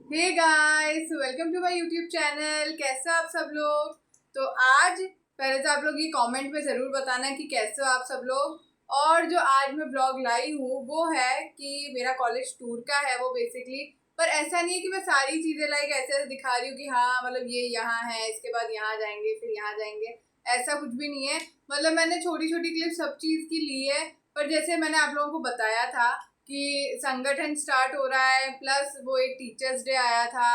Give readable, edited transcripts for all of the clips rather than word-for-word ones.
Hey guys, welcome to my YouTube channel. कैसे हो आप सब लोग। तो आज पहले तो आप लोग ये कमेंट में ज़रूर बताना कि कैसे हो आप सब लोग। और जो आज मैं ब्लॉग लाई हूँ वो है कि मेरा कॉलेज टूर का है वो बेसिकली। पर ऐसा नहीं है कि मैं सारी चीज़ें लाइक ऐसे दिखा रही हूँ कि हाँ मतलब ये यहाँ है, इसके बाद यहाँ जाएंगे, फिर यहाँ जाएंगे। ऐसा कुछ भी नहीं है। मतलब मैंने छोटी छोटी क्लिप सब चीज़ की ली है। पर जैसे मैंने आप लोगों को बताया था कि संगठन स्टार्ट हो रहा है, प्लस वो एक टीचर्स डे आया था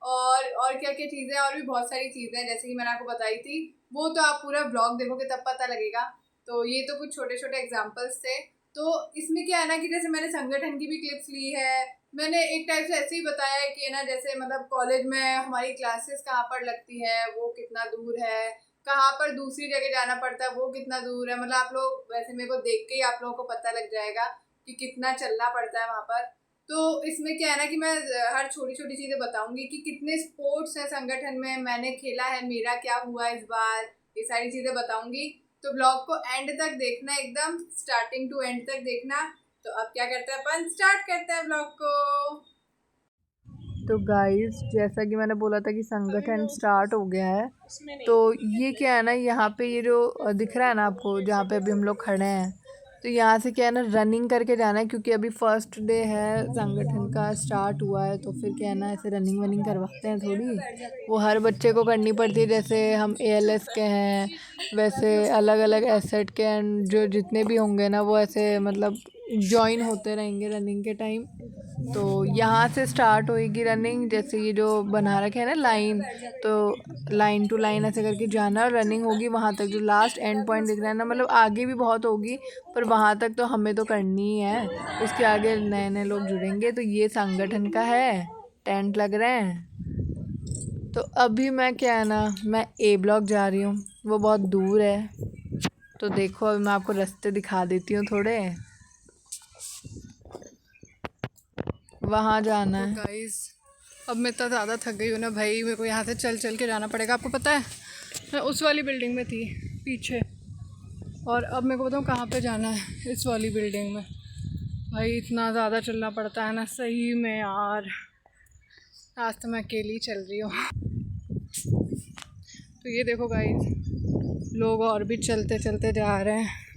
और क्या क्या चीज़ें, और भी बहुत सारी चीज़ें जैसे कि मैंने आपको बताई थी। वो तो आप पूरा ब्लॉग देखोगे तब पता लगेगा। तो ये तो कुछ छोटे छोटे एग्जाम्पल्स थे। तो इसमें क्या है ना कि जैसे मैंने संगठन की भी क्लिप्स ली है। मैंने एक टाइप से ऐसे ही बताया है कि ना जैसे मतलब कॉलेज में हमारी क्लासेस कहाँ पर लगती है, वो कितना दूर है, कहाँ पर दूसरी जगह जाना पड़ता है, वो कितना दूर है। मतलब आप लोग वैसे मेरे को देख के ही आप लोगों को पता लग जाएगा कि कितना चलना पड़ता है वहाँ पर। तो इसमें क्या है ना कि मैं हर छोटी छोटी चीज़ें बताऊंगी कि कितने स्पोर्ट्स हैं संगठन में, मैंने खेला है, मेरा क्या हुआ इस बार, ये सारी चीज़ें बताऊंगी। तो ब्लॉग को एंड तक देखना, एकदम स्टार्टिंग टू एंड तक देखना। तो अब क्या करते हैं, अपन स्टार्ट करते हैं ब्लॉग को। तो गाइस, जैसा कि मैंने बोला था कि संगठन स्टार्ट हो गया है। तो ये क्या है ना, यहाँ पे ये जो दिख रहा है ना आपको, जहाँ पे अभी हम लोग खड़े हैं, तो यहाँ से क्या है ना रनिंग करके जाना है, क्योंकि अभी फर्स्ट डे है, संगठन का स्टार्ट हुआ है। तो फिर क्या है ना, ऐसे रनिंग वनिंग करवाते हैं थोड़ी, वो हर बच्चे को करनी पड़ती है। जैसे हम ALS के हैं, वैसे अलग अलग एसेट के हैं, जो जितने भी होंगे ना वो ऐसे मतलब ज्वाइन होते रहेंगे रनिंग के टाइम। तो यहाँ से स्टार्ट होएगी रनिंग। जैसे ये जो बना रखे है ना लाइन, तो लाइन टू लाइन ऐसे करके जाना, रनिंग होगी वहाँ तक, जो लास्ट एंड पॉइंट दिख रहा है ना। मतलब आगे भी बहुत होगी, पर वहाँ तक तो हमें तो करनी ही है। उसके आगे नए नए लोग जुड़ेंगे। तो ये संगठन का है, टेंट लग रहे हैं। तो अभी मैं क्या है ना, मैं A ब्लॉक जा रही हूँ, वो बहुत दूर है। तो देखो अभी मैं आपको रास्ते दिखा देती हूँ थोड़े, वहाँ जाना है। तो गाइस, अब मैं इतना ज़्यादा थक गई हूँ ना भाई, मेरे को यहाँ से चल चल के जाना पड़ेगा। आपको पता है मैं उस वाली बिल्डिंग में थी पीछे, और अब मेरे को बताऊँ कहाँ पे जाना है, इस वाली बिल्डिंग में। भाई इतना ज़्यादा चलना पड़ता है ना सही में यार। आज तो मैं अकेली चल रही हूँ। तो ये देखो गाइस, लोग और भी चलते चलते जा रहे हैं।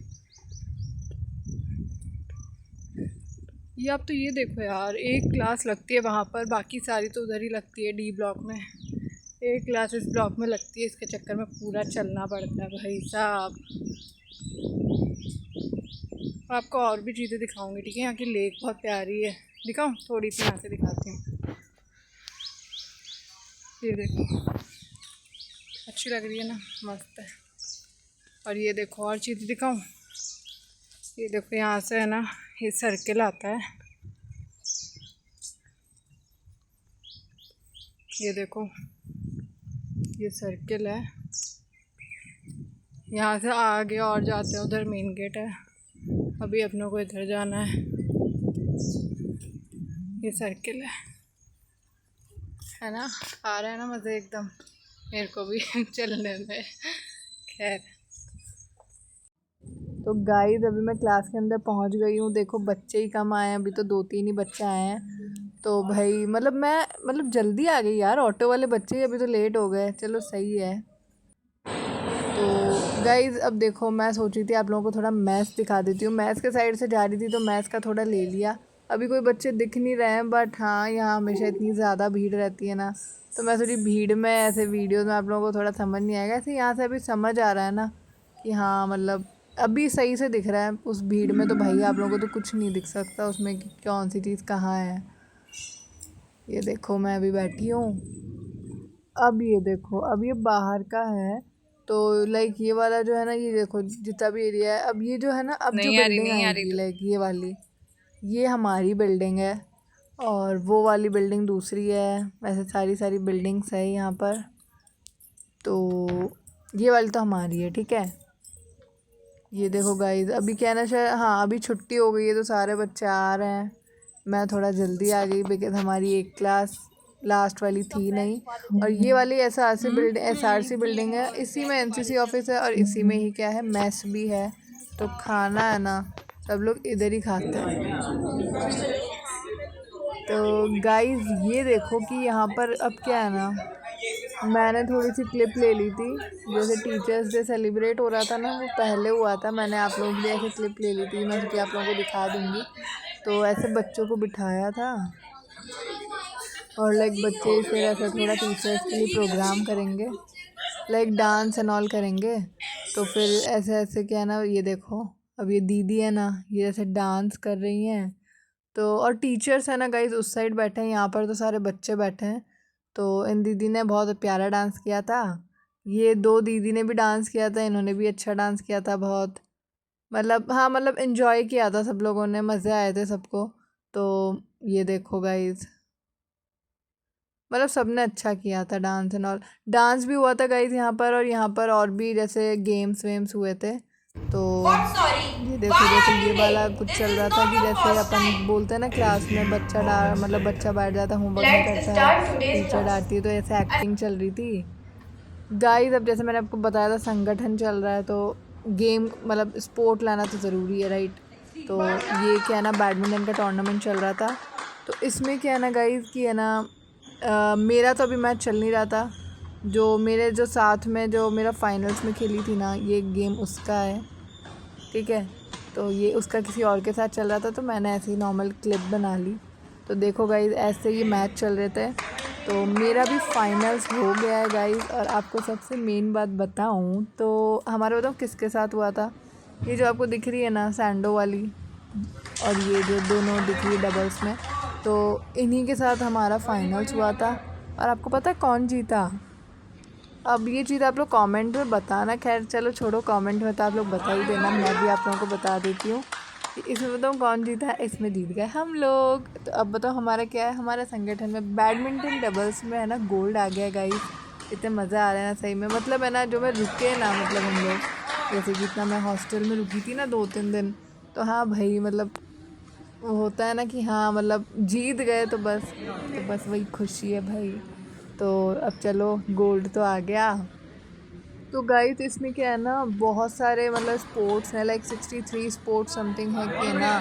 ये अब तो ये देखो यार, एक क्लास लगती है वहाँ पर, बाकी सारी तो उधर ही लगती है D ब्लॉक में। एक क्लास इस ब्लॉक में लगती है, इसके चक्कर में पूरा चलना पड़ता है भाई साहब। आपको और भी चीज़ें दिखाऊंगी, ठीक है। यहाँ की लेक बहुत प्यारी है, दिखाऊँ थोड़ी सी, यहाँ से दिखाती हूँ। ये देखो, अच्छी लग रही है ना, मस्त है। और ये देखो और चीज़ दिखाऊँ, ये देखो यहाँ से है ना, ये सर्किल आता है, ये देखो ये सर्किल है। यहाँ से आगे और जाते हैं, उधर मेन गेट है। अभी अपनों को इधर जाना है। ये सर्किल है ना, आ रहा है ना मज़े एकदम मेरे को भी चलने में। खैर, तो गाइस अभी मैं क्लास के अंदर पहुंच गई हूँ। देखो बच्चे ही कम आए हैं, अभी तो 2-3 ही बच्चे आए हैं। तो भाई मतलब जल्दी आ गई यार, ऑटो वाले बच्चे ही अभी तो लेट हो गए। चलो सही है। तो गाइज़ अब देखो, मैं सोच रही थी आप लोगों को थोड़ा मैथ्स दिखा देती हूँ। मैथ्स के साइड से जा रही थी तो मैथ्स का थोड़ा ले लिया। अभी कोई बच्चे दिख नहीं रहे हैं, बट हाँ यहाँ हमेशा इतनी ज़्यादा भीड़ रहती है ना, तो मैं थोड़ी भीड़ में ऐसे वीडियोज़ में आप लोगों को थोड़ा समझ नहीं आएगा। ऐसे यहाँ से अभी समझ आ रहा है ना कि हाँ मतलब अभी सही से दिख रहा है। उस भीड़ में तो भाई आप लोगों को तो कुछ नहीं दिख सकता उसमें कि कौन सी चीज़ कहाँ है। ये देखो मैं अभी बैठी हूँ। अब ये देखो, अब ये बाहर का है। तो लाइक ये वाला जो है ना, ये देखो जितना भी एरिया है, अब ये जो है ना, अब जो बिल्डिंग आएगी लाइक ये वाली, ये हमारी बिल्डिंग है। और वो वाली बिल्डिंग दूसरी है। वैसे सारी सारी बिल्डिंग्स है यहाँ पर। तो ये वाली तो हमारी है, ठीक है। ये देखो गाइज, अभी क्या है ना, शायद हाँ अभी छुट्टी हो गई है तो सारे बच्चे आ रहे हैं। मैं थोड़ा जल्दी आ गई बिकॉज हमारी एक क्लास लास्ट वाली थी नहीं। और ये वाली SRC बिल्डिंग है, इसी में NCC ऑफिस है, और इसी में ही क्या है, मेस भी है। तो खाना है ना, सब लोग इधर ही खाते हैं। तो गाइस ये देखो कि यहाँ पर अब क्या है ना, मैंने थोड़ी सी क्लिप ले ली थी। जैसे टीचर्स डे सेलिब्रेट हो रहा था ना, वो पहले हुआ था, मैंने आप लोगों के लिए ऐसे क्लिप ले ली थी, मैं सोची आप लोगों को दिखा दूँगी। तो ऐसे बच्चों को बिठाया था और लाइक बच्चे फिर ऐसा थोड़ा टीचर्स के लिए प्रोग्राम करेंगे, लाइक डांस एंड ऑल करेंगे। तो फिर ऐसे ऐसे क्या है ना, ये देखो अब ये दीदी है ना, ये ऐसे डांस कर रही हैं। तो और टीचर्स है ना गाइज उस साइड बैठे हैं, यहाँ पर तो सारे बच्चे बैठे हैं। तो इन दीदी ने बहुत प्यारा डांस किया था। ये दो दीदी ने भी डांस किया था, इन्होंने भी अच्छा डांस किया था बहुत। मतलब हाँ, मतलब इन्जॉय किया था सब लोगों ने, मज़े आए थे सबको। तो ये देखो गाइज, मतलब सबने अच्छा किया था डांस एंड ऑल। डांस भी हुआ था गाइज यहाँ पर, और यहाँ पर और भी जैसे गेम्स वेम्स हुए थे। तो ये देखो जैसे ये वाला कुछ चल रहा था कि जैसे अपन बोलते हैं ना क्लास में बच्चा मतलब बच्चा बैठ जाता है, होमवर्क नहीं करता है, टीचर डांटती है, तो ऐसे एक्टिंग चल रही थी गाइस। अब जैसे मैंने आपको बताया था संगठन चल रहा है, तो गेम मतलब स्पोर्ट लाना तो ज़रूरी है, राइट। तो ये क्या है ना, बैडमिंटन का टूर्नामेंट चल रहा था। तो इसमें क्या है ना गाइस कि है ना, मेरा तो अभी मैच चल नहीं रहा था। जो मेरे जो साथ में जो मेरा फाइनल्स में खेली थी ना, ये गेम उसका है, ठीक है। तो ये उसका किसी और के साथ चल रहा था, तो मैंने ऐसे ही नॉर्मल क्लिप बना ली। तो देखो गाइज ऐसे ये मैच चल रहे थे। तो मेरा भी फाइनल्स हो गया है गाइज। और आपको सबसे मेन बात बताऊं तो हमारा बताऊँ किसके साथ हुआ था। ये जो आपको दिख रही है ना सैंडो वाली, और ये जो दोनों दिख रही है डबल्स में, तो इन्हीं के साथ हमारा फाइनल्स हुआ था। और आपको पता है कौन जीता? अब ये चीज़ आप लोग कमेंट में बताना, खैर चलो छोड़ो, कमेंट में तो आप लोग बता ही देना, मैं भी आप लोगों को बता देती हूँ कि इसमें बताऊँ कौन जीता है। इसमें जीत गए हम लोग। तो अब बताओ हमारा क्या है, हमारे संगठन में बैडमिंटन डबल्स में है ना गोल्ड आ गया गाइस। इतने मज़ा आ रहा है ना सही में, मतलब है ना जो मैं रुके ना, मतलब हम लोग जैसे कि इतना मैं हॉस्टल में रुकी थी ना 2-3 दिन, तो हाँ भाई मतलब वो होता है ना कि हाँ मतलब जीत गए, तो बस वही खुशी है भाई। तो अब चलो गोल्ड तो आ गया। तो गाइस इसमें क्या है ना, बहुत सारे मतलब स्पोर्ट्स हैं, लाइक 63 स्पोर्ट्स समथिंग है कि है ना,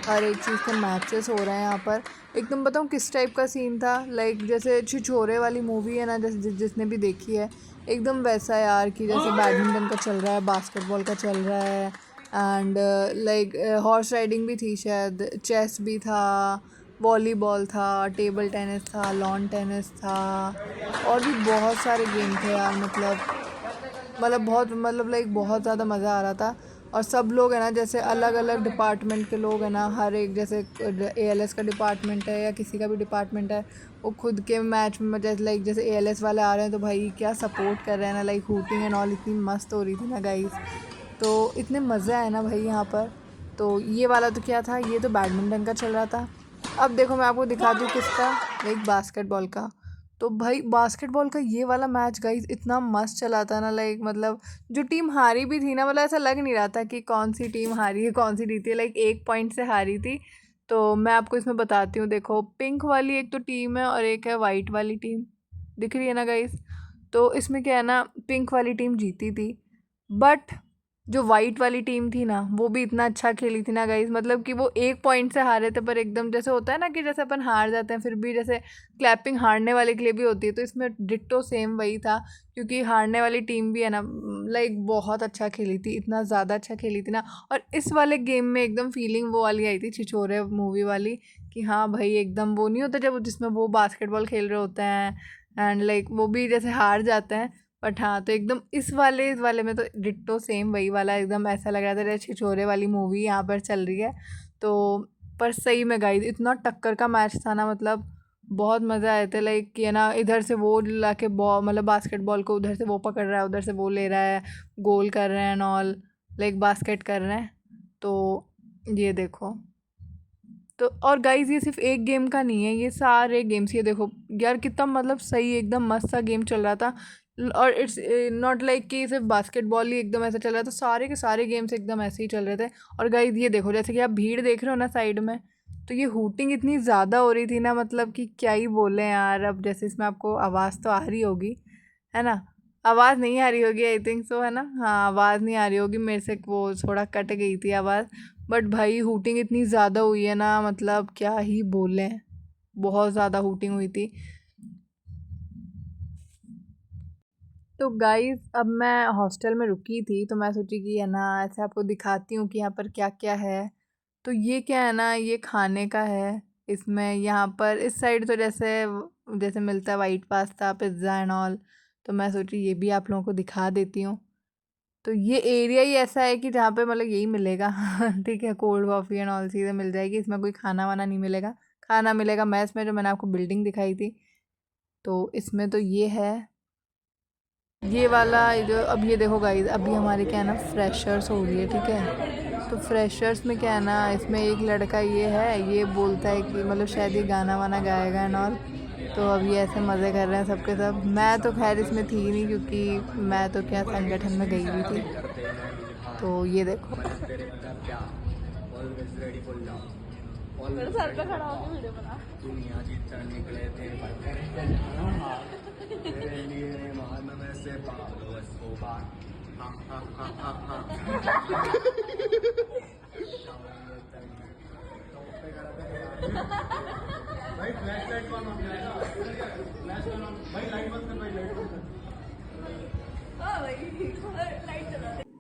हर एक चीज़ के मैचेस हो रहे हैं यहाँ पर। एकदम बताऊँ किस टाइप का सीन था, लाइक जैसे छिछोरे वाली मूवी है ना, जैसे जिसने भी देखी है, एकदम वैसा यार कि जैसे बैडमिंटन का चल रहा है, बास्केटबॉल का चल रहा है, एंड लाइक हॉर्स राइडिंग भी थी शायद, चेस भी था, वॉलीबॉल था, टेबल टेनिस था, लॉन टेनिस था, और भी बहुत सारे गेम थे यार। मतलब बहुत मतलब लाइक बहुत ज़्यादा मज़ा आ रहा था। और सब लोग है ना जैसे अलग अलग डिपार्टमेंट के लोग हैं ना, हर एक जैसे एएलएस का डिपार्टमेंट है या किसी का भी डिपार्टमेंट है, वो खुद के मैच में जैसे लाइक जैसे एएलएस वाले आ रहे हैं तो भाई क्या सपोर्ट कर रहे हैं ना, लाइक हूटिंग एंड ऑल इतनी मस्त हो रही थी ना गाइस। तो इतने मज़े आए ना भाई यहाँ पर। तो ये वाला तो क्या था, ये तो बैडमिंटन का चल रहा था। अब देखो मैं आपको दिखाती हूँ किसका, लाइक बास्केटबॉल का। तो भाई बास्केटबॉल का ये वाला मैच गाइस इतना मस्त चला था ना, लाइक मतलब जो टीम हारी भी थी ना, मतलब ऐसा लग नहीं रहा था कि कौन सी टीम हारी है कौन सी जीती है, लाइक 1 पॉइंट से हारी थी। तो मैं आपको इसमें बताती हूँ, देखो पिंक वाली एक तो टीम है और एक है वाइट वाली टीम, दिख रही है ना गाइस। तो इसमें क्या है ना, पिंक वाली टीम जीती थी, बट जो वाइट वाली टीम थी ना वो भी इतना अच्छा खेली थी ना गाइस, मतलब कि वो 1 पॉइंट से हारे थे, पर एकदम जैसे होता है ना कि जैसे अपन हार जाते हैं फिर भी जैसे क्लैपिंग हारने वाले के लिए भी होती है, तो इसमें डिट्टो सेम वही था। क्योंकि हारने वाली टीम भी है ना, लाइक बहुत अच्छा खेली थी, इतना ज़्यादा अच्छा खेली थी ना। और इस वाले गेम में एकदम फीलिंग वो वाली आई थी छिछोरे मूवी वाली, कि हाँ भाई एकदम वो नहीं होता जब जिसमें वो बास्केटबॉल खेल रहे होते हैं एंड लाइक वो भी जैसे हार जाते हैं, बट हाँ तो एकदम इस वाले में तो डिट्टो सेम वही वाला, एकदम ऐसा लग रहा था जैसे छिछोरे वाली मूवी यहाँ पर चल रही है। तो पर सही में गाइस इतना टक्कर का मैच था ना, मतलब बहुत मज़ा आए थे, लाइक कि है ना इधर से वो ला के बॉल मतलब बास्केटबॉल को उधर से वो पकड़ रहा है, उधर से वो ले रहा है, गोल कर रहे हैं एंड ऑल, लाइक बास्केट कर रहे हैं। तो ये देखो, तो और गाइस ये सिर्फ एक गेम का नहीं है, ये सारे गेम्स, ये देखो यार कितना मतलब सही एकदम मस्त सा गेम चल रहा था। और इट्स नॉट लाइक कि सिर्फ बास्केटबॉल ही एकदम ऐसा चल रहा था, सारे के सारे गेम्स एकदम ऐसे ही चल रहे थे। और गाइस ये देखो जैसे कि आप भीड़ देख रहे हो ना साइड में, तो ये हूटिंग इतनी ज़्यादा हो रही थी ना, मतलब कि क्या ही बोले यार। अब जैसे इसमें आपको आवाज़ तो आ रही होगी, है ना, आवाज़ नहीं आ रही होगी आई थिंक सो, है ना, हाँ आवाज़ नहीं आ रही होगी मेरे से, वो थोड़ा कट गई थी आवाज़। बट भाई हूटिंग इतनी ज़्यादा हुई है ना, मतलब क्या ही बोलें, बहुत ज़्यादा हूटिंग हुई थी। तो गाइस अब मैं हॉस्टल में रुकी थी, तो मैं सोची कि है ना ऐसे आपको दिखाती हूँ कि यहाँ पर क्या क्या है। तो ये क्या है ना, ये खाने का है। इसमें यहाँ पर इस साइड तो जैसे जैसे मिलता है white pasta pizza and all. तो मैं सोची ये भी आप लोगों को दिखा देती हूँ। तो ये एरिया ही ऐसा है कि जहाँ पे मतलब यही मिलेगा ठीक है, कोल्ड कॉफ़ी एंड ऑल चीज़ें मिल जाएगी। इसमें कोई खाना वाना नहीं मिलेगा, खाना मिलेगा मैस में, जो मैंने आपको बिल्डिंग दिखाई थी। तो इसमें तो ये है, ये वाला जो अब ये देखो गाइस, अभी हमारे क्या है ना फ्रेशर्स हो रही है, ठीक है। तो फ्रेशर्स में क्या है ना, इसमें एक लड़का ये है, ये बोलता है कि मतलब शायद ये गाना वाना गाएगा एंड ऑल। तो अब ये ऐसे मज़े कर रहे हैं सबके सब। मैं तो खैर इसमें थी नहीं, क्योंकि मैं तो क्या संगठन में गई हुई थी। तो ये देखो मेरे सर पे खड़ा होकर वीडियो बना। दुनिया जीतने निकले थे तेरे लिए मान में से पालो इसको बार हाँ हाँ हाँ हाँ हाँ भाई फ्लैश लाइट बंद हो जाएगा, फ्लैश बंद भाई, लाइट बंद कर भाई, लाइट बंद कर।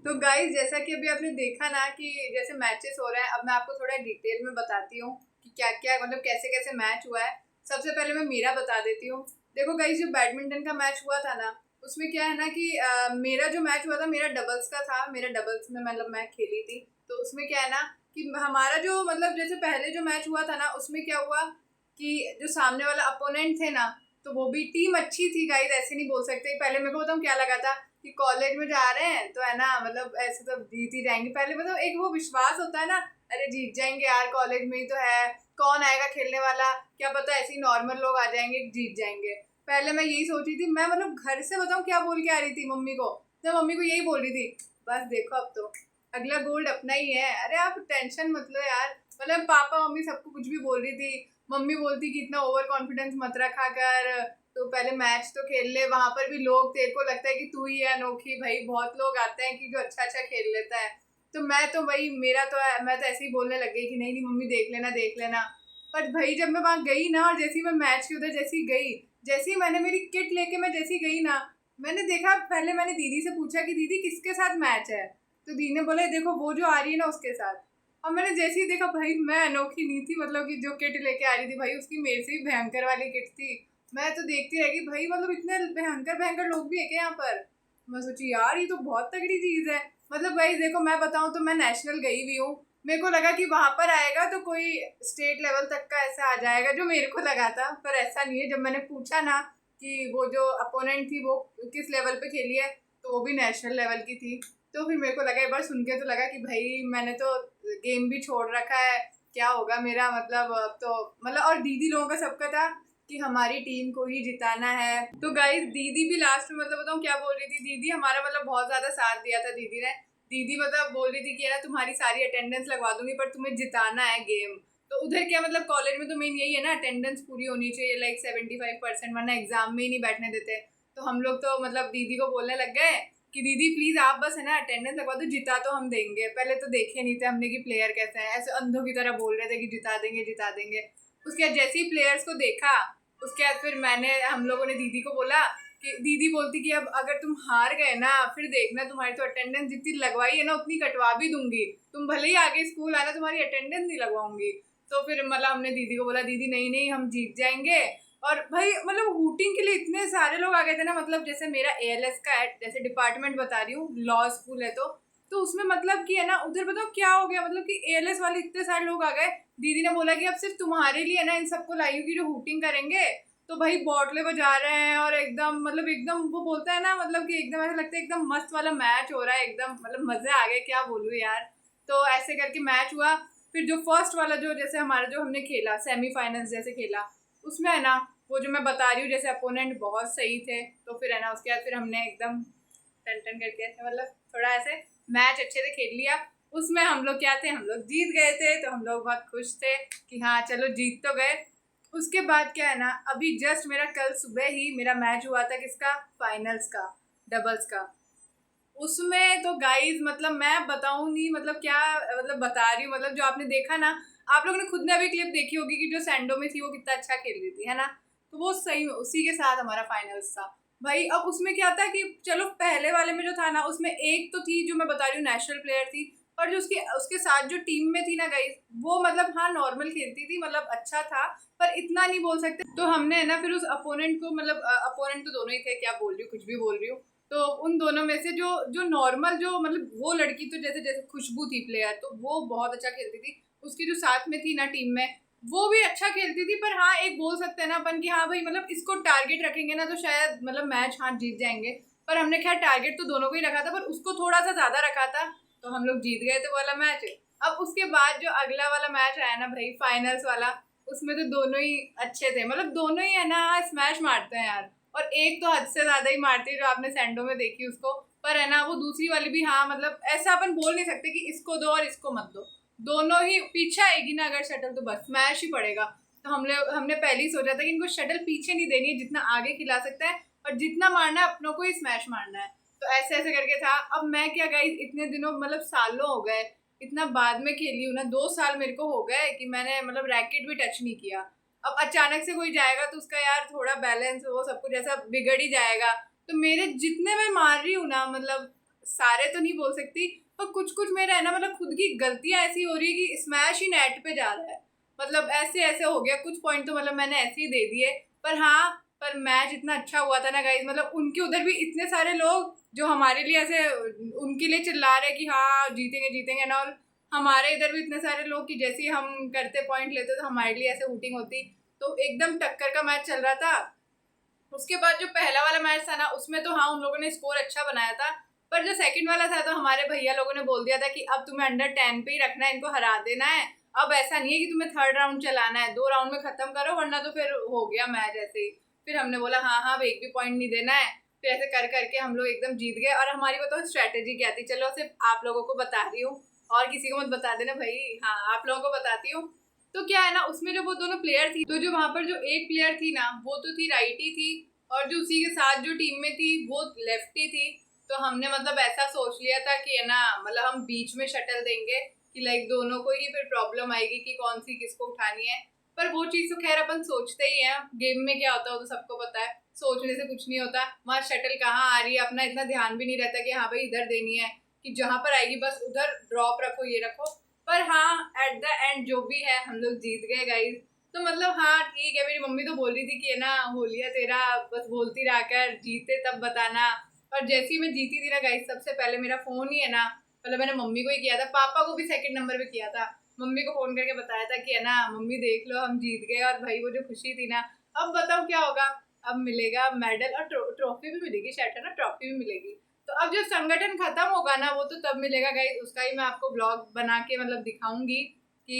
तो गाइस जैसा कि अभी आपने देखा ना कि जैसे मैचेस हो रहे हैं, अब मैं आपको थोड़ा डिटेल में बताती हूँ कि क्या क्या मतलब कैसे कैसे मैच हुआ है। सबसे पहले मैं मेरा बता देती हूँ। देखो गाइस, जो बैडमिंटन का मैच हुआ था ना, उसमें क्या है ना कि मेरा जो मैच हुआ था मेरा डबल्स का था। मेरा डबल्स में मतलब मैं खेली थी। तो उसमें क्या है ना कि हमारा जो मतलब जैसे पहले जो मैच हुआ था ना, उसमें क्या हुआ कि जो सामने वाला अपोनेंट थे ना, तो वो भी टीम अच्छी थी गाइस, ऐसे नहीं बोल सकते। पहले मेरे को बताऊँ क्या लगा था कि कॉलेज में जा रहे हैं तो है ना मतलब ऐसे तो जीत ही जाएंगे। पहले मतलब एक वो विश्वास होता है ना, अरे जीत जाएंगे यार, कॉलेज में ही तो है, कौन आएगा खेलने वाला, क्या पता ऐसे ही नॉर्मल लोग आ जाएंगे जीत जाएंगे। पहले मैं यही सोची थी। मैं मतलब घर से बताऊँ क्या बोल के आ रही थी मम्मी को, तो मम्मी को यही बोल रही थी, बस देखो अब तो अगला गोल्ड अपना ही है, अरे आप टेंशन मत लो यार। मतलब पापा मम्मी सबको कुछ भी बोल रही थी। मम्मी बोलती कि इतना ओवर कॉन्फिडेंस मत रखा कर, तो पहले मैच तो खेल ले, वहां पर भी लोग तेरे को लगता है कि तू ही है अनोखी, भाई बहुत लोग आते हैं कि जो अच्छा अच्छा खेल लेता है। तो मैं तो भाई मेरा तो मैं तो ऐसे ही बोलने लग गई कि नहीं नहीं मम्मी देख लेना देख लेना। पर भाई जब मैं वहां गई ना, और जैसी मैं मैच के उधर जैसी गई, जैसी मैंने मेरी किट लेके मैं जैसी गई ना, मैंने देखा, पहले मैंने दीदी से पूछा कि दीदी किसके साथ मैच है। तो दीदी ने बोला देखो वो जो आ रही है ना उसके साथ। और मैंने जैसे ही देखा, भाई मैं अनोखी नहीं थी, मतलब कि जो किट लेके आ रही थी भाई उसकी मेरे से भी भयंकर वाली किट थी। मैं तो देखती रह गई भाई, मतलब इतने भयंकर भयंकर लोग भी है क्या यहाँ पर। मैं सोची यार ये तो बहुत तगड़ी चीज़ है। मतलब भाई देखो मैं बताऊँ तो मैं नेशनल गई भी हूँ। मेरे को लगा कि वहाँ पर आएगा तो कोई स्टेट लेवल तक का ऐसा आ जाएगा, जो मेरे को लगा था, पर ऐसा नहीं है। जब मैंने पूछा ना कि वो जो अपोनेंट थी वो किस लेवल पे खेली है, तो वो भी नेशनल लेवल की थी। तो फिर मेरे को लगा, एक बार सुन के तो लगा कि भाई मैंने तो गेम भी छोड़ रखा है, क्या होगा मेरा, मतलब अब तो मतलब। और दीदी लोगों का सबका था कि हमारी टीम को ही जिताना है। तो गाइस दीदी भी लास्ट में मतलब बताऊँ क्या बोल रही थी, दीदी हमारा मतलब बहुत ज़्यादा साथ दिया था दीदी ने। दीदी मतलब बोल रही थी कि है ना तुम्हारी सारी अटेंडेंस लगवा दूंगी, पर तुम्हें जिताना है गेम। तो उधर क्या मतलब कॉलेज में तो मेन यही है ना, अटेंडेंस पूरी होनी चाहिए, लाइक 75%, वरना एग्जाम में ही नहीं बैठने देते। तो हम लोग तो मतलब दीदी को बोलने लग गए कि दीदी प्लीज आप बस है ना अटेंडेंस लगवा दो, जिता तो हम देंगे। पहले तो देखे नहीं थे हमने कि प्लेयर कैसे हैं, ऐसे अंधों की तरह बोल रहे थे कि जिता देंगे जिता देंगे। उसके बाद जैसे ही प्लेयर्स को देखा, उसके बाद फिर हम लोगों ने दीदी को बोला कि दीदी बोलती कि अब अगर तुम हार गए ना, फिर देखना तुम्हारी तो अटेंडेंस जितनी लगवाई है ना उतनी कटवा भी दूंगी, तुम भले ही आगे स्कूल आना तुम्हारी अटेंडेंस नहीं लगवाऊंगी। तो फिर मतलब हमने दीदी को बोला दीदी नहीं नहीं हम जीत जाएंगे। और भाई मतलब हूटिंग के लिए इतने सारे लोग आ गए थे ना, मतलब जैसे मेरा एएलएस का है, जैसे डिपार्टमेंट बता रही हूँ, लॉ स्कूल है, तो उसमें मतलब कि है ना उधर बताओ क्या हो गया, मतलब कि एएलएस वाले इतने सारे लोग आ गए। दीदी ने बोला कि अब सिर्फ तुम्हारे लिए ना इन सबको लाई होगी जो हूटिंग करेंगे। तो भाई बॉटले बजा रहे हैं और एकदम मतलब एकदम वो बोलता है ना, मतलब कि एकदम ऐसा लगता है एकदम मस्त वाला मैच हो रहा है, एकदम मतलब मजे आ गए, क्या बोलूँ यार। तो ऐसे करके मैच हुआ। फिर जो फर्स्ट वाला जो जैसे हमारा जो हमने खेला सेमीफाइनल्स जैसे खेला, उसमें है ना वो जो मैं बता रही हूँ जैसे अपोनेंट बहुत सही थे। तो फिर है ना उसके बाद फिर हमने एकदम टन टन करके ऐसे मतलब थोड़ा ऐसे मैच अच्छे से खेल लिया। उसमें हम लोग क्या थे, हम लोग जीत गए थे, तो हम लोग बहुत खुश थे कि हाँ चलो जीत तो गए। उसके बाद क्या है ना, अभी जस्ट मेरा कल सुबह ही मेरा मैच हुआ था, किसका, फाइनल्स का, डबल्स का। उसमें तो गाइज मतलब मैं बताऊँ नहीं, मतलब क्या मतलब बता रही हूँ, मतलब जो आपने देखा ना, आप लोगों ने खुद ने अभी क्लिप देखी होगी कि जो सैंडो में थी वो कितना अच्छा खेल रही थी, है ना। तो वो सही उसी के साथ हमारा फाइनल्स था भाई। अब उसमें क्या था कि चलो पहले वाले में जो था ना, उसमें एक तो थी जो मैं बता रही हूँ नेशनल प्लेयर थी, और जो उसके साथ जो टीम में थी ना गाइस, वो मतलब हाँ नॉर्मल खेलती थी, मतलब अच्छा था पर इतना नहीं बोल सकते। तो हमने है ना फिर उस अपोनेंट को, मतलब अपोनेंट तो दोनों ही थे, क्या बोल रही हूँ, कुछ भी बोल रही हूँ। तो उन दोनों में से जो नॉर्मल जो मतलब वो लड़की तो जैसे जैसे खुशबू थी प्लेयर, तो वो बहुत अच्छा खेलती थी। उसकी जो साथ में थी ना टीम में, वो भी अच्छा खेलती थी। पर हाँ एक बोल सकते हैं ना अपन कि हाँ भाई मतलब इसको टारगेट रखेंगे ना तो शायद मतलब मैच हाँ जीत जाएंगे। पर हमने खैर टारगेट तो दोनों को ही रखा था, पर उसको थोड़ा सा ज्यादा रखा था, तो हम लोग जीत गए थे वाला मैच। अब उसके बाद जो अगला वाला मैच आया ना भाई, फाइनल्स वाला, उसमें तो दोनों ही अच्छे थे, मतलब दोनों ही है ना स्मैश मारते हैं यार। और एक तो हद से ज्यादा ही मारती है जो आपने सैंडो में देखी उसको। पर है ना वो दूसरी वाली भी हाँ, मतलब ऐसा अपन बोल नहीं सकते कि इसको दो और इसको मत दो, दोनों ही पीछे आएगी ना अगर शटल तो बस स्मैश ही पड़ेगा। तो हमने पहले ही सोचा था कि इनको शटल पीछे नहीं देनी है, जितना आगे खिला सकता है और जितना मारना है अपनों को ही स्मैश मारना है। तो ऐसे ऐसे करके था। अब मैं क्या गाइस, इतने दिनों मतलब सालों हो गए, इतना बाद में खेली हूँ ना, 2 साल मेरे को हो गए कि मैंने मतलब रैकेट भी टच नहीं किया। अब अचानक से कोई जाएगा तो उसका यार थोड़ा बैलेंस वो सब कुछ ऐसा बिगड़ ही जाएगा। तो मेरे जितने मैं मार रही हूँ ना, मतलब सारे तो नहीं बोल सकती, पर कुछ कुछ मेरा है ना मतलब खुद की गलतियां ऐसी हो रही है कि स्मैश ही नेट पे जा रहा है। मतलब ऐसे ऐसे हो गया, कुछ पॉइंट तो मतलब मैंने ऐसे ही दे दिए। पर हाँ, पर मैच इतना अच्छा हुआ था ना गाइस, मतलब उनके उधर भी इतने सारे लोग जो हमारे लिए ऐसे उनके लिए चिल्ला रहे कि हाँ जीतेंगे जीतेंगे ना, और हमारे इधर भी इतने सारे लोग कि जैसे ही हम करते पॉइंट लेते तो हमारे लिए ऐसे वोटिंग होती। तो एकदम टक्कर का मैच चल रहा था। उसके बाद जो पहला वाला मैच था ना, उसमें तो हाँ उन लोगों ने स्कोर अच्छा बनाया था। पर जो सेकंड वाला था तो हमारे भैया लोगों ने बोल दिया था कि अब तुम्हें अंडर 10 पे ही रखना है, इनको हरा देना है। अब ऐसा नहीं है कि तुम्हें थर्ड राउंड चलाना है, 2 राउंड में खत्म करो वरना तो फिर हो गया मैच ऐसे ही। फिर हमने बोला हाँ हाँ एक भी पॉइंट नहीं देना है। फिर ऐसे कर करके हम लोग एकदम जीत गए। और हमारी बताओ स्ट्रेटेजी क्या थी, चलो सिर्फ आप लोगों को बता रही हूँ, और किसी को मत बता देना भाई, हाँ आप लोगों को बताती हूँ। तो क्या है ना, उसमें जो वो दोनों प्लेयर थी, तो जो वहां पर जो एक प्लेयर थी ना वो तो थी राइटी थी, और जो उसी के साथ जो टीम में थी वो लेफ्टी थी। तो हमने मतलब ऐसा सोच लिया था कि है ना मतलब हम बीच में शटल देंगे कि लाइक दोनों को ही फिर प्रॉब्लम आएगी कि कौन सी किसको उठानी है। पर वो चीज़ तो खैर अपन सोचते ही हैं, गेम में क्या होता है वो तो सबको पता है, सोचने से कुछ नहीं होता। वहाँ शटल कहाँ आ रही है अपना इतना ध्यान भी नहीं रहता कि हाँ भाई इधर देनी है, कि जहाँ पर आएगी बस उधर ड्रॉप रखो ये रखो। पर हाँ एट द एंड जो भी है हम लोग जीत गए गाइज। तो मतलब हाँ ठीक है, मेरी मम्मी तो बोल रही थी कि है ना होलिया तेरा बस बोलती रहा कर, जीते तब बताना। और जैसे ही मैं जीती थी ना गाइस, सबसे पहले मेरा फोन ही है ना, मतलब मैंने मम्मी को ही किया था, पापा को भी सेकंड नंबर पे किया था, मम्मी को फोन करके बताया था कि है ना मम्मी देख लो हम जीत गए। और भाई वो जो खुशी थी ना, अब बताओ क्या होगा, अब मिलेगा मेडल और ट्रॉफी भी मिलेगी शायद, है ना ट्रॉफी भी मिलेगी। तो अब जब संगठन खत्म होगा ना वो तो तब मिलेगा गाइस, उसका ही मैं आपको ब्लॉग बना के मतलब दिखाऊंगी कि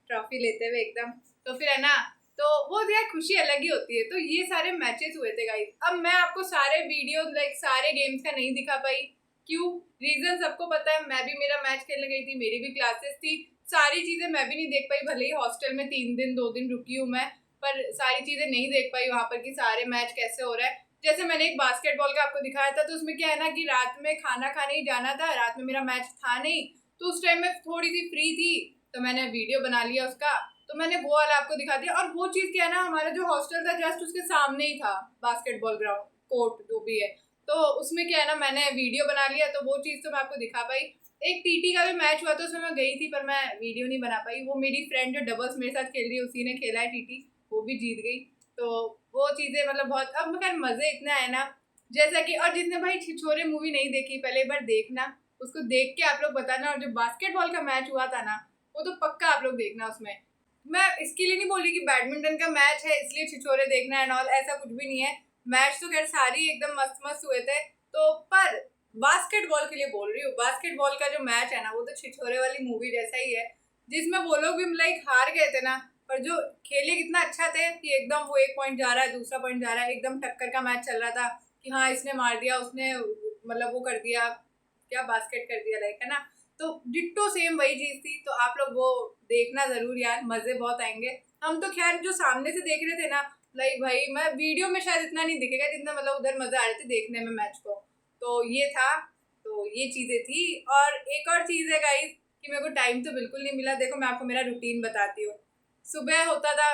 ट्रॉफी लेते हुए एकदम। तो फिर है ना, तो वो यार खुशी अलग ही होती है। तो ये सारे मैचेस हुए थे गाइस। अब मैं आपको सारे वीडियो लाइक सारे गेम्स का नहीं दिखा पाई, क्यों, रीजन सबको पता है, मैं भी मेरा मैच खेलने गई थी, मेरी भी क्लासेस थी, सारी चीजें मैं भी नहीं देख पाई। भले ही हॉस्टल में 3 दिन 2 दिन रुकी हूँ मैं, पर सारी चीजें नहीं देख पाई वहां पर कि सारे मैच कैसे हो रहा है। जैसे मैंने एक बास्केटबॉल का आपको दिखाया था, तो उसमें क्या है ना कि रात में खाना खाने ही जाना था, रात में मेरा मैच था नहीं, तो उस टाइम में थोड़ी सी फ्री थी तो मैंने वीडियो बना लिया उसका, तो मैंने वो वाला आपको दिखा दिया। और वो चीज़ क्या है ना, हमारा जो हॉस्टल था जस्ट उसके सामने ही था बास्केटबॉल ग्राउंड कोर्ट जो भी है, तो उसमें क्या है ना मैंने वीडियो बना लिया, तो वो चीज़ तो मैं आपको दिखा पाई। एक टीटी का भी मैच हुआ था उसमें मैं गई थी, पर मैं वीडियो नहीं बना पाई। वो मेरी फ्रेंड जो डबल्स मेरे साथ खेल रही है उसी ने खेला है टीटी, वो भी जीत गई। तो वो चीज़ें मतलब बहुत, अब खैर मज़े इतने आए ना, जैसा कि, और जिसने भाई छिछोरे मूवी नहीं देखी पहले एक बार देखना, उसको देख के आप लोग बताना। और जो बास्केटबॉल का मैच हुआ था ना वो तो पक्का आप लोग देखना। उसमें मैं इसके लिए नहीं बोल रही कि बैडमिंटन का मैच है इसलिए छिछोरे देखना एंड ऑल, ऐसा कुछ भी नहीं है। मैच तो खैर सारी एकदम मस्त मस्त हुए थे, तो पर बास्केटबॉल के लिए बोल रही हूँ। बास्केटबॉल का जो मैच है ना वो तो छिछोरे वाली मूवी जैसा ही है, जिसमें वो लोग भी लाइक हार गए थे ना, पर जो खेले कितना अच्छा थे कि एकदम वो एक पॉइंट जा रहा है दूसरा पॉइंट जा रहा है, एकदम टक्कर का मैच चल रहा था कि हाँ इसने मार दिया उसने मतलब वो कर दिया, क्या बास्केट कर दिया लाइक, है ना। तो डिट्टो सेम वही चीज थी। तो आप लोग वो देखना जरूर यार, मजे बहुत आएंगे। हम तो खैर जो सामने से देख रहे थे ना, लाइक भाई मैं वीडियो में शायद इतना नहीं दिखेगा जितना मतलब उधर मजा आ रहे थे देखने में मैच को। तो ये था, तो ये चीजें थी। और एक और चीज है गाइस कि मेरे को टाइम तो बिल्कुल नहीं मिला। देखो मैं आपको मेरा रूटीन बताती हूँ। सुबह होता था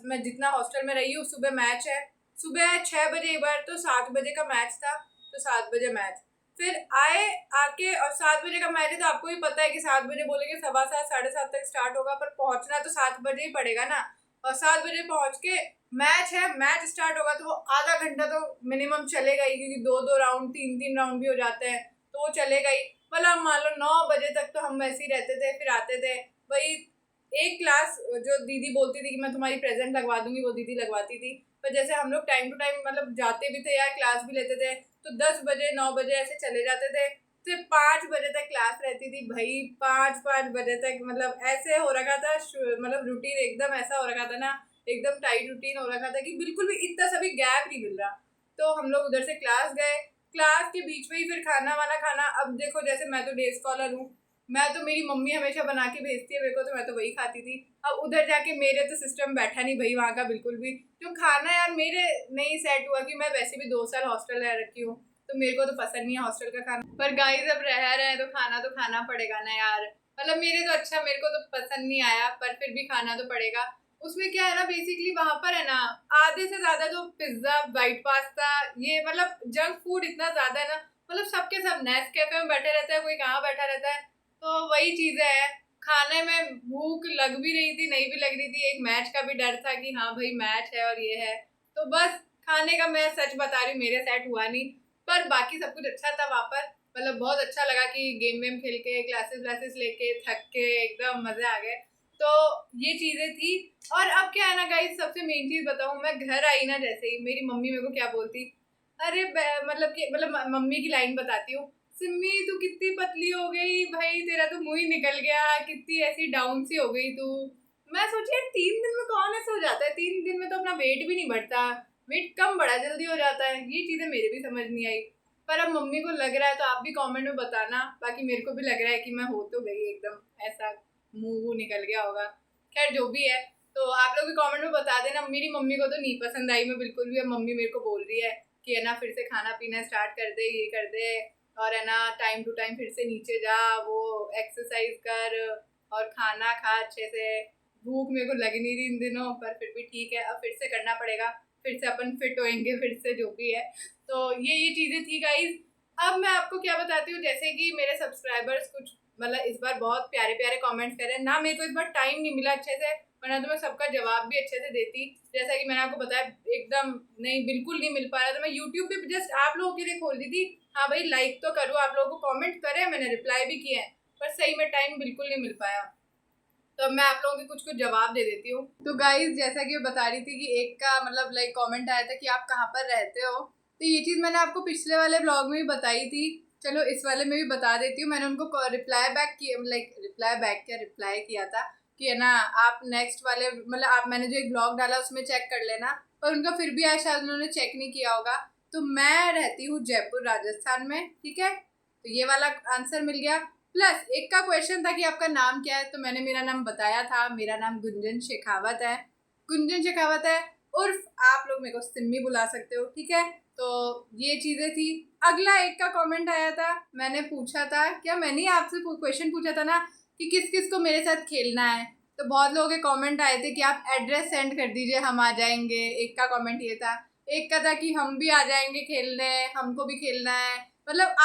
मैं जितना हॉस्टल में रही हूँ, सुबह मैच है, सुबह 6 बजे एक बार, तो 7 बजे का मैच था, तो 7 बजे मैच, फिर आके और 7 बजे का मैच है, तो आपको भी पता है कि 7 बजे बोलेंगे 7:15 7:30 तक स्टार्ट होगा, पर पहुंचना तो 7 बजे ही पड़ेगा ना। और 7 बजे पहुंच के मैच है, मैच स्टार्ट होगा तो वो आधा घंटा तो मिनिमम चलेगा ही, क्योंकि 2-2 राउंड 3-3 राउंड भी हो जाते हैं, तो वो चलेगा ही। मतलब मान लो 9 बजे तक तो हम वैसे ही रहते थे, फिर आते थे वही एक क्लास, जो दीदी बोलती थी कि मैं तुम्हारी प्रेजेंट लगवा दूंगी, वो दीदी लगवाती थी। पर जैसे हम लोग टाइम टू टाइम मतलब जाते भी थे या क्लास भी लेते थे, तो 10 बजे 9 बजे ऐसे चले जाते थे, फिर 5 बजे तक क्लास रहती थी भाई, 5 बजे तक। मतलब ऐसे हो रखा था, मतलब रूटीन एकदम ऐसा हो रखा था ना, एकदम टाइट रूटीन हो रखा था कि बिल्कुल भी इतना सभी गैप नहीं मिल रहा। तो हम लोग उधर से क्लास गए, क्लास के बीच में ही फिर खाना वाना खाना। अब देखो जैसे मैं तो डे स्कॉलर हूँ, मैं तो मेरी मम्मी हमेशा बना के भेजती है मेरे को, तो मैं तो वही खाती थी। अब उधर जाके मेरे तो सिस्टम बैठा नहीं भाई वहाँ का बिल्कुल भी, जो खाना यार मेरे नहीं सेट हुआ, कि मैं वैसे भी 2 साल हॉस्टल रह रखी हूँ, तो मेरे को तो पसंद नहीं है हॉस्टल का खाना। पर गाइस अब रह रहे हैं तो खाना पड़ेगा ना यार। मतलब मेरे को तो पसंद नहीं आया, पर फिर भी खाना तो पड़ेगा। उसमें क्या है ना, बेसिकली वहां पर है ना, आधे से ज्यादा जो पिज्जा, वाइट पास्ता, ये मतलब जंक फूड इतना ज्यादा है ना, मतलब सबके सब नेस्ट कैफे में बैठे रहते हैं, कोई कहाँ बैठा रहता है, तो वही चीजें है। खाने में भूख लग भी रही थी, नहीं भी लग रही थी, एक मैच का भी डर था कि हाँ भाई मैच है और ये है, तो बस खाने का मैं सच बता रही हूँ मेरे सेट हुआ नहीं। पर बाकी सब कुछ अच्छा था वहाँ पर, मतलब बहुत अच्छा लगा कि गेम वेम खेल के, क्लासेस व्लासेस लेके थक के एकदम मजे आ गए। तो ये चीजें थी। और अब क्या है ना गाइस, सबसे मेन चीज बताऊं, मैं घर आई ना, जैसे ही मेरी मम्मी मेरे को क्या बोलती, अरे मतलब मम्मी की लाइन बताती हूँ, सिम्मी तू कितनी पतली हो गई भाई, तेरा तो मुंह ही निकल गया, कितनी ऐसी डाउन सी हो गई तू। मैं सोची यार 3 दिन में कौन ऐसा हो जाता है, 3 दिन में तो अपना वेट भी नहीं बढ़ता, वेट कम बड़ा जल्दी हो जाता है, ये चीजें मेरे भी समझ नहीं आई। पर अब मम्मी को लग रहा है तो आप भी कमेंट में बताना, बाकी मेरे को भी लग रहा है कि मैं हो तो गई एकदम ऐसा, मुंह निकल गया होगा। खैर जो भी है, तो आप लोग भी कमेंट में बता देना। मेरी मम्मी को तो नहीं पसंद आई मैं बिल्कुल भी। अब मम्मी मेरे को बोल रही है कि है ना फिर से खाना पीना स्टार्ट कर दे, ये कर दे, और है ना टाइम टू टाइम फिर से नीचे जा, वो एक्सरसाइज कर और खाना खा अच्छे से। भूख मेरे को लग नहीं रही इन दिनों, पर फिर भी ठीक है, अब फिर से करना पड़ेगा, फिर से अपन फिट होएंगे फिर से, जो भी है। तो ये चीज़ें थी गाइज। अब मैं आपको क्या बताती हूँ, जैसे कि मेरे सब्सक्राइबर्स कुछ मतलब इस बार बहुत प्यारे प्यारे कमेंट्स कर रहे हैं ना, मेरे को इस बार टाइम नहीं मिला अच्छे से, वरना तो मैं सबका जवाब भी अच्छे से देती। जैसा कि मैंने आपको बताया एकदम नहीं, बिल्कुल नहीं मिल पा रहा था। मैं यूट्यूब पे जस्ट आप लोगों के लिए खोल दी थी, हाँ भाई लाइक तो करूँ, आप लोगों को कमेंट करे, मैंने रिप्लाई भी किए हैं, पर सही में टाइम बिल्कुल नहीं मिल पाया। तो अब मैं आप लोगों के कुछ जवाब दे देती हूँ। तो गाइज जैसा कि मैं बता रही थी कि एक का मतलब कमेंट आया था कि आप कहाँ पर रहते हो, तो ये चीज़ मैंने आपको पिछले वाले ब्लॉग में भी बताई थी, चलो इस वाले में भी बता देती हूँ। मैंने उनको रिप्लाई किया था कि है ना आप नेक्स्ट वाले मतलब मैंने जो एक ब्लॉग डाला उसमें चेक कर लेना, पर उनका फिर भी आज शायद उन्होंने चेक नहीं किया होगा। तो मैं रहती हूँ जयपुर राजस्थान में, ठीक है, तो ये वाला आंसर मिल गया। प्लस एक का क्वेश्चन था कि आपका नाम क्या है, तो मैंने मेरा नाम बताया था, मेरा नाम गुंजन शेखावत है, गुंजन शेखावत है, उर्फ आप लोग मेरे को सिम्मी बुला सकते हो, ठीक है। तो ये चीज़ें थी। अगला एक का कमेंट आया था, मैंने पूछा था, क्या मैंने आपसे क्वेश्चन पूछा था ना कि किस किस को मेरे साथ खेलना है, तो बहुत लोगों के कमेंट आए थे कि आप एड्रेस सेंड कर दीजिए हम आ जाएंगे। एक का कमेंट ये था, एक का था कि हम भी आ जाएंगे खेलने, हमको भी खेलना है। मतलब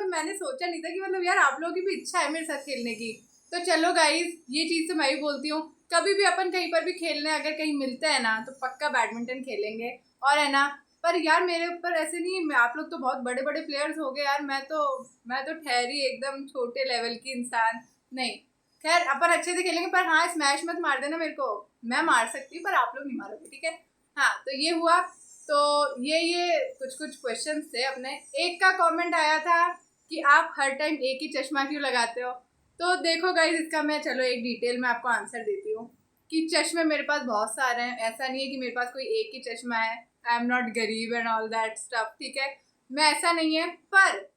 मैंने सोचा नहीं था कि मतलब यार आप लोगों की भी इच्छा है मेरे साथ खेलने की। तो चलो गाइज, ये चीज़ तो मैं भी बोलती हूँ, कभी भी अपन कहीं पर भी खेलने अगर कहीं मिलते हैं ना, तो पक्का बैडमिंटन खेलेंगे, और है ना। पर यार मेरे ऊपर ऐसे नहीं, मैं आप लोग तो बहुत बड़े बड़े प्लेयर्स हो गए यार, मैं तो ठहरी एकदम छोटे लेवल की इंसान। नहीं खैर अपन अच्छे से खेलेंगे, पर हाँ स्मैश मत मार देना मेरे को, मैं मार सकती हूँ पर आप लोग नहीं मारोगे, ठीक है। हाँ तो ये हुआ। तो ये कुछ क्वेश्चंस थे अपने। एक का कमेंट आया था कि आप हर टाइम एक ही चश्मा क्यों लगाते हो, तो देखो गाइस इसका मैं चलो एक डिटेल में आपको आंसर देती हूँ कि चश्मे मेरे पास बहुत सारे हैं, ऐसा नहीं है कि मेरे पास कोई एक ही चश्मा है, आई एम नॉट गरीब एंड ऑल दैट स्टफ, ठीक है, मैं ऐसा नहीं है। पर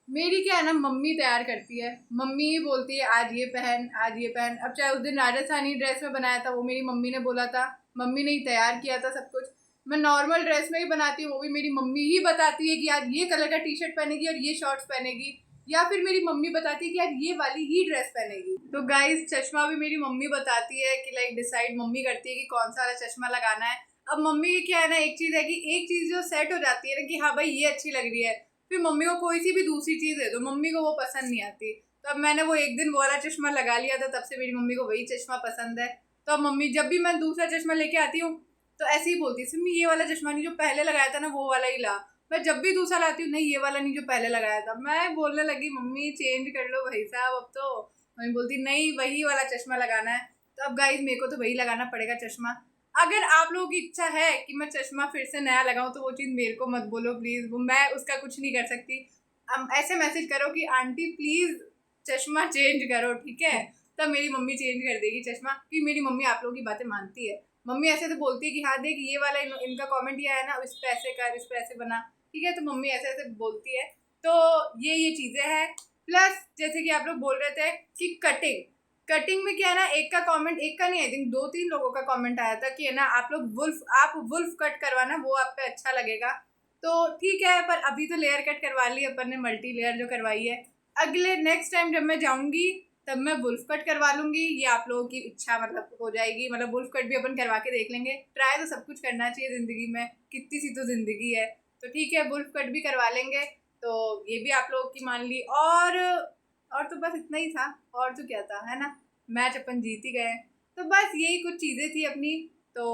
मेरी क्या है ना, मम्मी तैयार करती है, मम्मी ही बोलती है आज ये पहन आज ये पहन। अब चाहे उस दिन राजस्थानी ड्रेस में बनाया था वो मेरी मम्मी ने बोला था, मम्मी ने ही तैयार किया था सब कुछ। मैं नॉर्मल ड्रेस में ही बनाती हूँ, वो भी मेरी मम्मी ही बताती है कि आज ये कलर का टी शर्ट पहनेगी और ये शॉर्ट्स पहनेगी। या फिर मेरी मम्मी बताती है कि यार ये वाली ही ड्रेस पहनेगी। तो गाइस चश्मा भी मेरी मम्मी बताती है कि लाइक डिसाइड मम्मी करती है कि कौन सा वाला चश्मा लगाना है। अब मम्मी की क्या है ना, एक चीज़ है कि एक चीज़ जो सेट हो जाती है ना कि हाँ भाई ये अच्छी लग रही है, फिर मम्मी को कोई सी भी दूसरी चीज़ दे दो मम्मी को वो पसंद नहीं आती। तो अब मैंने वो एक दिन वो वाला चश्मा लगा लिया था, तब से मेरी मम्मी को वही चश्मा पसंद है। तो अब मम्मी जब भी मैं दूसरा चश्मा लेके आती हूँ तो ऐसे ही बोलती है, सिमी ये वाला चश्मा नहीं जो पहले लगाया था ना वो वाला ही ला। मैं जब भी दूसरा लाती हूँ, नहीं ये वाला नहीं जो पहले लगाया था। मैं बोलने लगी मम्मी चेंज कर लो भाई साहब अब तो। मम्मी बोलती नहीं वही वाला चश्मा लगाना है। तो अब गाइस मेरे को तो वही लगाना पड़ेगा चश्मा। अगर आप लोगों की इच्छा है कि मैं चश्मा फिर से नया लगाऊं तो वो चीज़ मेरे को मत बोलो प्लीज़, वो मैं उसका कुछ नहीं कर सकती। ऐसे मैसेज करो कि आंटी प्लीज़ चश्मा चेंज करो, ठीक है, तब मेरी मम्मी चेंज कर देगी चश्मा। कि मेरी मम्मी आप लोगों की बातें मानती है। मम्मी ऐसे तो बोलती है कि हाँ देख ये वाला इनका कमेंट ये आया ना, इस पे ऐसे कर, इस पे ऐसे बना, ठीक है। तो मम्मी ऐसे ऐसे बोलती है। तो ये चीज़ें हैं। प्लस जैसे कि आप लोग बोल रहे थे कि कटिंग में क्या है ना, एक का कमेंट, एक का नहीं आई थिंक 2-3 लोगों का कमेंट आया था कि है ना आप वुल्फ कट करवाना, वो आप पे अच्छा लगेगा। तो ठीक है, पर अभी तो लेयर कट करवा ली अपन ने, मल्टी लेयर जो करवाई है। अगले नेक्स्ट टाइम जब मैं जाऊंगी तब मैं वुल्फ कट करवा लूंगी। ये आप लोगों की इच्छा मतलब हो जाएगी, मतलब वुल्फ कट भी अपन करवा के देख लेंगे। ट्राई तो सब कुछ करना चाहिए ज़िंदगी में, कितनी सी तो ज़िंदगी है। तो ठीक है वुल्फ कट भी करवा लेंगे। तो ये भी आप लोगों की मान ली। और तो बस इतना ही था, और तो क्या था, है ना, मैच अपन जीत ही गए। तो बस यही कुछ चीज़ें थी अपनी। तो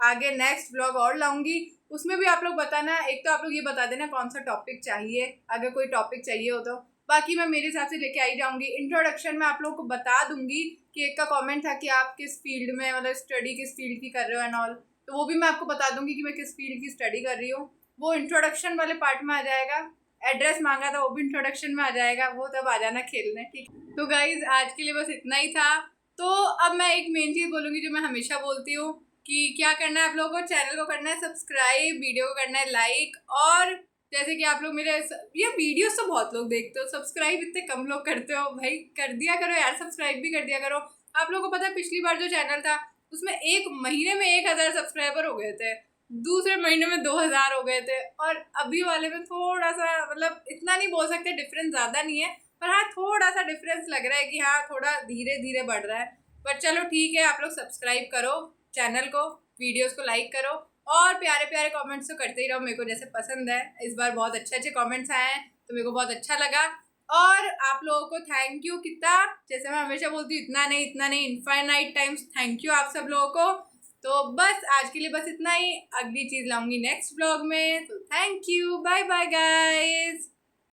आगे नेक्स्ट व्लॉग और लाऊंगी, उसमें भी आप लोग बताना। एक तो आप लोग ये बता देना कौन सा टॉपिक चाहिए, अगर कोई टॉपिक चाहिए हो तो। बाकी मैं मेरे हिसाब से लेके आई जाऊंगी। इंट्रोडक्शन में आप लोगों को बता दूंगी कि एक का कमेंट था कि आप किस फील्ड में, मतलब स्टडी किस फील्ड की कर रहे हो एंड ऑल, तो वो भी मैं आपको बता दूंगी कि मैं किस फील्ड की स्टडी कर रही हूँ। वो इंट्रोडक्शन वाले पार्ट में आ जाएगा। एड्रेस मांगा था वो भी इंट्रोडक्शन में आ जाएगा, वो तब आ जाना खेलने, ठीक। तो गाइज आज के लिए बस इतना ही था। तो अब मैं एक मेन चीज़ बोलूँगी जो मैं हमेशा बोलती हूँ कि क्या करना है आप लोगों को, चैनल को करना है सब्सक्राइब, वीडियो को करना है लाइक, और जैसे कि आप लोग मेरे ये वीडियोस तो बहुत लोग देखते हो, सब्सक्राइब इतने कम लोग करते हो, भाई कर दिया करो यार, सब्सक्राइब भी कर दिया करो। आप लोगों को पता है पिछली बार जो चैनल था उसमें एक महीने में 1000 सब्सक्राइबर हो गए थे, दूसरे महीने में 2000 हो गए थे, और अभी वाले में थोड़ा सा, मतलब इतना नहीं बोल सकते डिफरेंस ज़्यादा नहीं है, पर हाँ थोड़ा सा डिफरेंस लग रहा है कि हाँ थोड़ा धीरे धीरे बढ़ रहा है। पर चलो ठीक है, आप लोग सब्सक्राइब करो चैनल को, वीडियोस को लाइक करो, और प्यारे प्यारे कमेंट्स तो करते ही रहो, मेरे को जैसे पसंद है। इस बार बहुत अच्छे अच्छे कमेंट्स आए हैं तो मेरे को बहुत अच्छा लगा। और आप लोगों को थैंक यू कितना, जैसे मैं हमेशा बोलती हूँ इतना नहीं इनफाइनाइट टाइम्स थैंक यू आप सब लोगों को। तो बस आज के लिए बस इतना ही, अगली चीज़ लाऊंगी नेक्स्ट ब्लॉग में। तो thank you, bye bye guys.